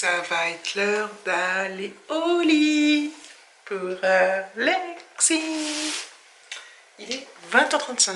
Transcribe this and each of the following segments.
Ça va être l'heure d'aller au lit pour Alexis. Il est 20h35.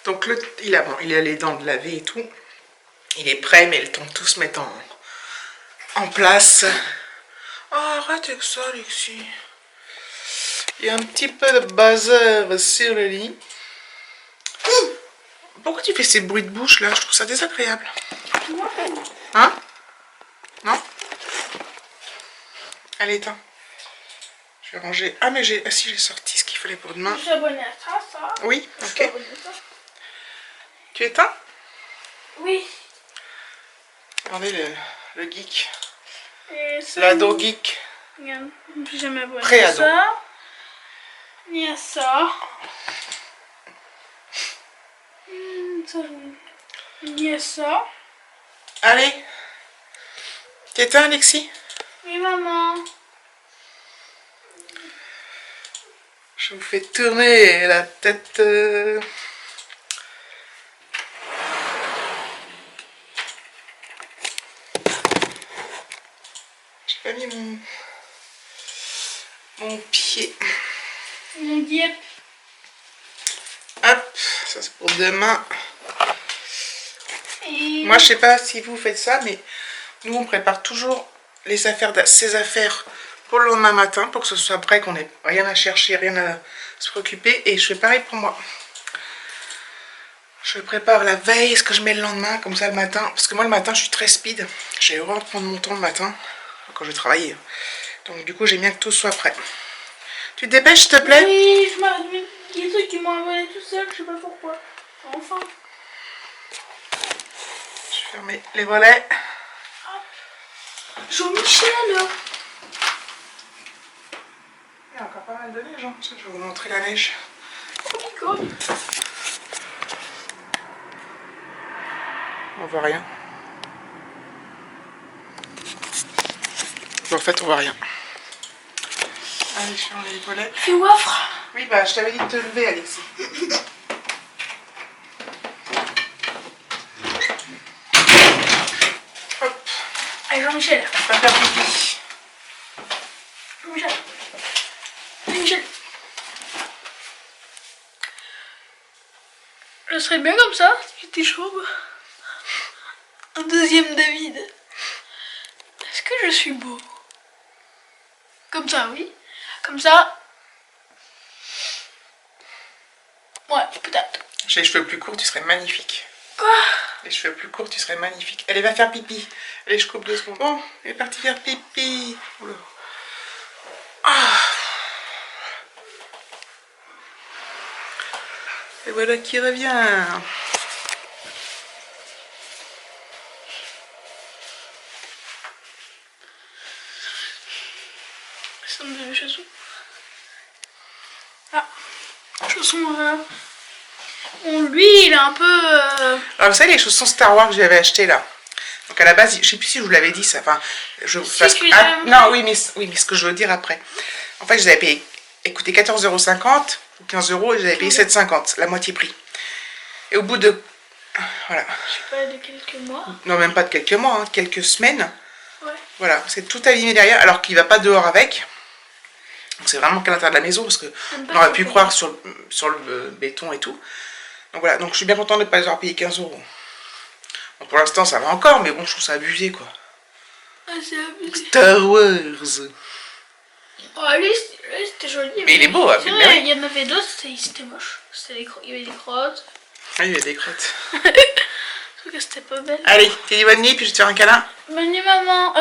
Donc il a les dents de laver et tout. Il est prêt, mais le temps de tout se mettre en place. Oh, arrête avec ça, Alexis. Il y a un petit peu de bazar sur le lit. Pourquoi tu fais ces bruits de bouche là? Je trouve ça désagréable. Hein? Non? Allez, éteins. Je vais ranger. Ah, mais j'ai. Ah, si, j'ai sorti ce qu'il fallait pour demain. Je suis abonnée à ça. Oui, ok. Tu éteins? Oui. Regardez le geek. L'ado geek. Regarde, je suis jamais abonnée à Pré-ado. ça. Ni à ça. Ni à ça. Allez. Tu éteins, Alexis? Oui, maman. Je vous fais tourner la tête. J'ai pas mis mon pied. Mon guêpe. Hop, ça c'est pour demain. Et... Moi, je sais pas si vous faites ça, mais nous, on prépare toujours ses affaires pour le lendemain matin, pour que ce soit prêt, qu'on n'ait rien à chercher, rien à se préoccuper. Et je fais pareil pour moi. Je prépare la veille, ce que je mets le lendemain, comme ça le matin. Parce que moi, le matin, je suis très speed. J'ai horreur de prendre mon temps le matin, quand je vais travailler. Donc, du coup, j'aime bien que tout soit prêt. Tu te dépêches, s'il te plaît? Oui, je m'arrête. Il y a des trucs qui m'ont envolé tout seul, je sais pas pourquoi. Enfin. Je vais fermer les volets. Jean-Michel. Il y a encore pas mal de neige, hein. Je vais vous montrer la neige. Oh, On voit rien. En fait, on voit rien. Allez, je ferme les volets. c'est wafre. Oui, bah, je t'avais dit de te lever, Alexis. Hop. Allez, Jean-Michel. Va faire pipi. Jean-Michel. Jean-Michel. Je serais bien comme ça, si j'étais chauve. Un deuxième David. Est-ce que je suis beau? Comme ça, oui. Comme ça. Ouais, peut-être. J'ai les cheveux plus courts, tu serais magnifique. Quoi? Les cheveux plus courts, tu serais magnifique. Allez, va faire pipi. Allez, je coupe 2 secondes. Bon, elle est partie faire pipi. Oula. Ah. Et voilà qui revient. Ça me donne les chaussons. Ah, chaussons. Bon, lui, il est un peu. Alors, vous savez, les chaussons Star Wars que j'avais acheté là. Donc, à la base, je sais plus si je vous l'avais dit ça. Enfin, non, oui, mais ce que je veux dire après. En fait, je les avais payé. Écoutez, 14,50 € ou 15 € et j'avais payé 7,50 €, la moitié prix. Et au bout de. Voilà. Je sais pas, de quelques mois. Non, même pas de quelques mois, hein, quelques semaines. Ouais. Voilà, c'est tout abîmé derrière, alors qu'il va pas dehors avec. C'est vraiment qu'à l'intérieur de la maison, parce qu'on aurait pu croire sur le béton et tout. Donc voilà, donc je suis bien contente de ne pas les avoir payé 15 €. Bon, pour l'instant, ça va encore, mais bon, je trouve ça abusé, quoi. Ah, c'est abusé. Star Wars. Oh, lui, c'était joli. Mais il est beau, hein, c'est mais vrai, oui. il y en avait d'autres, c'était moche. Il y avait des crottes. Ah, il y a des crottes. Je trouve que c'était pas belle. Allez, t'es dit bonne nuit, puis je te fais un câlin. Bonne nuit, maman.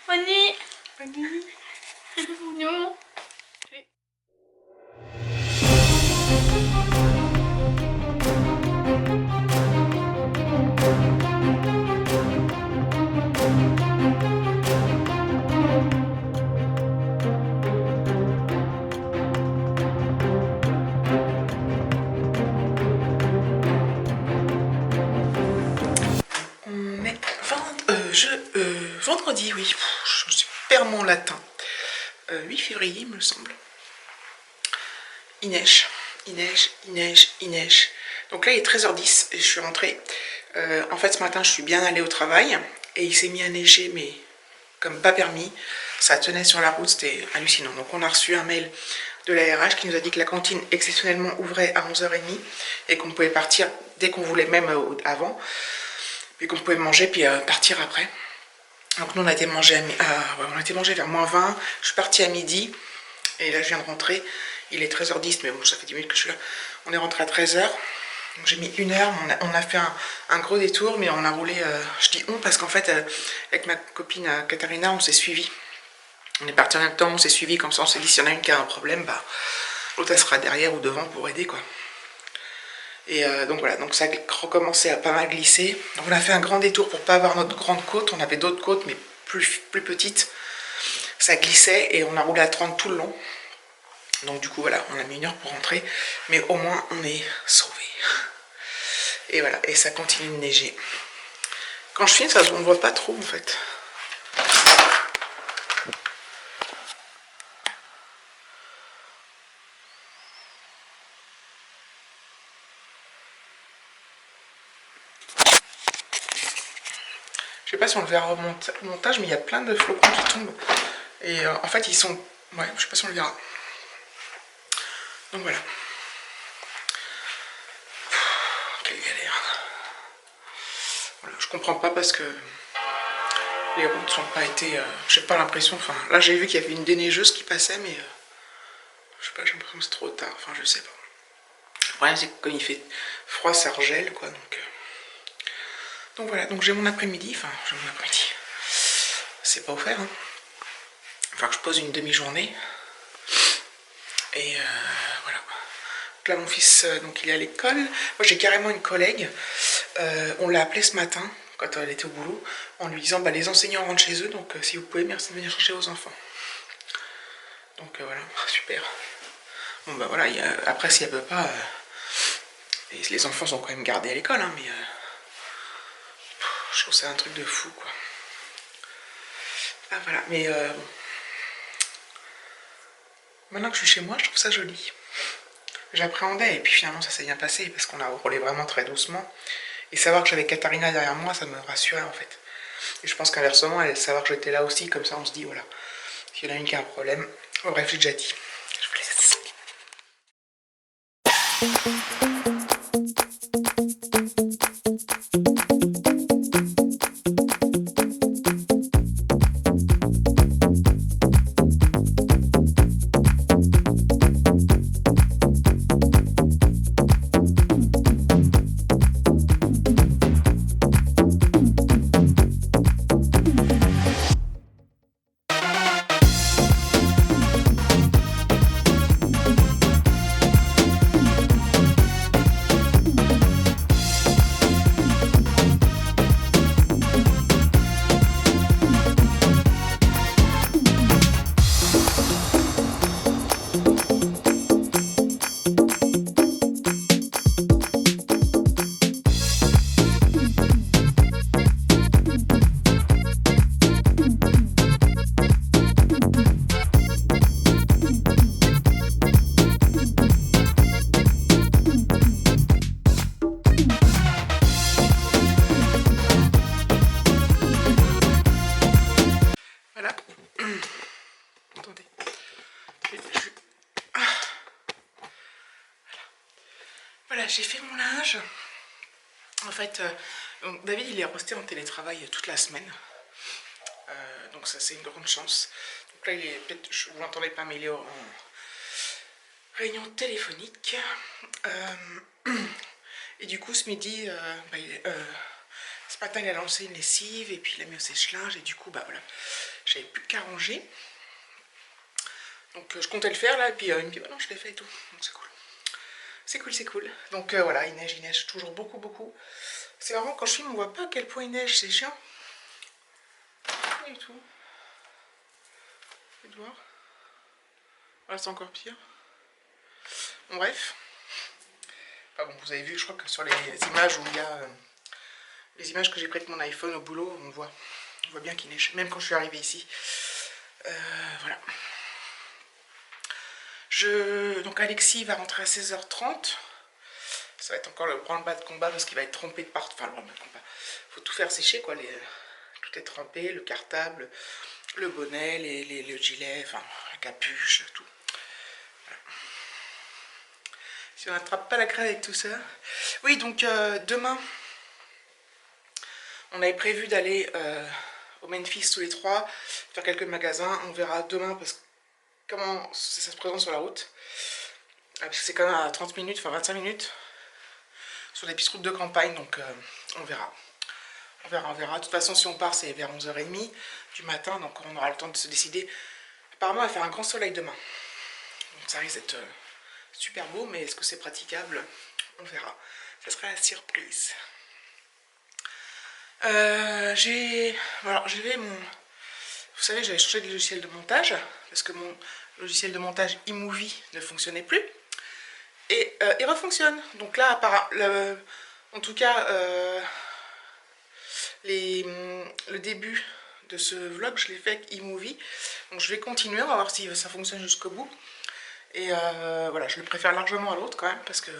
Bonne nuit. Bonne nuit. Bonne nuit, maman. On est vendredi, oui. Je perds mon latin. 8 février, il me semble. Il neige, il neige, il neige, il neige. Donc là il est 13h10 et je suis rentrée. En fait ce matin je suis bien allée au travail et il s'est mis à neiger mais comme pas permis. Ça tenait sur la route, c'était hallucinant. Donc on a reçu un mail de la RH qui nous a dit que la cantine exceptionnellement ouvrait à 11h30 et qu'on pouvait partir dès qu'on voulait, même avant, et qu'on pouvait manger puis partir après. Donc nous on a été manger, on a été manger vers -20, je suis partie à midi et là je viens de rentrer, il est 13h10 mais bon ça fait 10 minutes que je suis là. On est rentré à 13h, donc j'ai mis 1 heure, on a fait un gros détour mais on a roulé, je dis on parce qu'en fait avec ma copine Katharina on s'est suivis. On est partis en même temps, on s'est suivis, comme ça on s'est dit si y en a une qui a un problème, bah l'autre elle sera derrière ou devant pour aider quoi. Et donc voilà, donc ça a recommencé à pas mal glisser. Donc on a fait un grand détour pour pas avoir notre grande côte, on avait d'autres côtes mais plus petites. Ça glissait et on a roulé à 30 tout le long. Donc du coup voilà, on a mis 1 heure pour rentrer, mais au moins on est sauvés. Et voilà, et ça continue de neiger. Quand je filme ça on ne voit pas trop en fait. Je sais pas si on le verra au montage, mais il y a plein de flocons qui tombent. Et en fait, ils sont... Ouais, je sais pas si on le verra. Donc voilà. Quelle galère. Voilà, je comprends pas parce que les routes n'ont pas été... j'ai pas l'impression... Enfin, là, j'ai vu qu'il y avait une déneigeuse qui passait, mais... je sais pas, j'ai l'impression que c'est trop tard. Enfin, je sais pas. Le problème, c'est que quand il fait froid, ça regèle, quoi. Donc voilà, donc j'ai mon après-midi. Enfin, j'ai mon après-midi. C'est pas offert, hein. Enfin, que je pose une demi-journée. Et voilà. Donc là, mon fils, donc il est à l'école. Moi, j'ai carrément une collègue. On l'a appelée ce matin, quand elle était au boulot, en lui disant, bah, les enseignants rentrent chez eux, donc si vous pouvez, merci de venir chercher vos enfants. Donc voilà, super. Bon, bah voilà, après, si elle peut pas... les enfants sont quand même gardés à l'école, hein, mais... je trouve ça un truc de fou, quoi. Ah, voilà, mais... bon. Maintenant que je suis chez moi, je trouve ça joli. J'appréhendais, et puis finalement, ça s'est bien passé, parce qu'on a roulé vraiment très doucement. Et savoir que j'avais Katharina derrière moi, ça me rassurait, en fait. Et je pense qu'inversement, elle savoir que j'étais là aussi, comme ça, on se dit, voilà, s'il y en a une qui a un problème. Oh, bref, j'ai déjà dit. Je vous laisse. Voilà. Attendez. Voilà, j'ai fait mon linge. En fait, donc David, il est resté en télétravail toute la semaine. Donc ça, c'est une grande chance. Donc là, il est peut-être, vous l'entendez pas, mais il est en réunion téléphonique. Et du coup, ce midi, ce matin, il a lancé une lessive et puis il a mis au sèche-linge. Et du coup, bah voilà, j'avais plus qu'à ranger. Donc je comptais le faire là, et puis il me dit, bah non, je l'ai fait et tout. Donc c'est cool. C'est cool, c'est cool. Donc voilà, il neige toujours beaucoup, beaucoup. C'est marrant, quand je filme, on voit pas à quel point il neige, c'est chiant. Pas du tout. Vous pouvez voir. Voilà, c'est encore pire. Bon, bref. Enfin bon, vous avez vu, je crois que sur les images où il y a... les images que j'ai prises de mon iPhone au boulot, on voit bien qu'il neige, même quand je suis arrivée ici. Voilà. Donc Alexis va rentrer à 16h30. Ça va être encore le branle-bas de combat parce qu'il va être trempé de partout. Enfin, le branle-bas de combat. Il faut tout faire sécher, quoi. Tout est trempé, le cartable, le bonnet, le gilet, enfin, la capuche, tout. Voilà. Si on n'attrape pas la crève avec tout ça. Oui, donc demain, on avait prévu d'aller au Memphis tous les trois, faire quelques magasins. On verra demain parce que comment ça se présente sur la route. Parce que c'est quand même à 30 minutes, enfin 25 minutes sur des pistes routes de campagne, donc on verra. On verra. De toute façon, si on part, c'est vers 11h30 du matin, donc on aura le temps de se décider. Apparemment, il va faire un grand soleil demain. Donc ça risque d'être super beau, mais est-ce que c'est praticable? On verra. Ça sera la surprise. J'avais mon... Vous savez, j'avais changé de logiciel de montage, parce que mon logiciel de montage iMovie ne fonctionnait plus. Et il refonctionne. Donc là, en tout cas, le début de ce vlog, je l'ai fait avec iMovie. Donc je vais continuer, on va voir si ça fonctionne jusqu'au bout. Et voilà, je le préfère largement à l'autre quand même, parce que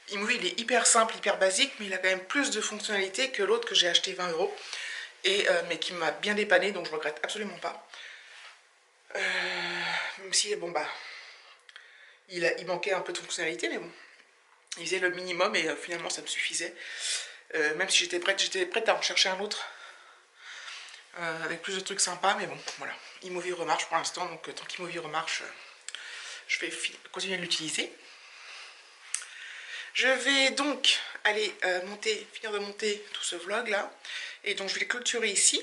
iMovie, il est hyper simple, hyper basique, mais il a quand même plus de fonctionnalités que l'autre que j'ai acheté 20 €. Mais qui m'a bien dépanné, donc je regrette absolument pas. Même si, bon bah, il manquait un peu de fonctionnalité, mais bon, il faisait le minimum et finalement ça me suffisait. Même si j'étais prête à en chercher un autre avec plus de trucs sympas, mais bon, voilà. iMovie remarche pour l'instant, donc tant qu'iMovie remarche, je vais continuer de l'utiliser. Je vais donc aller finir de monter tout ce vlog là, et donc je vais le clôturer ici.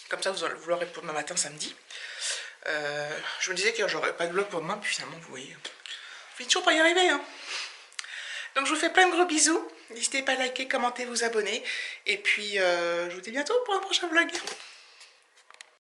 Comme ça, vous l'aurez pour demain matin, samedi. Je me disais que j'aurais pas de vlog pour demain, puis finalement, vous voyez, on finit toujours par y arriver, hein. Donc je vous fais plein de gros bisous. N'hésitez pas à liker, commenter, vous abonner. Et puis je vous dis bientôt pour un prochain vlog.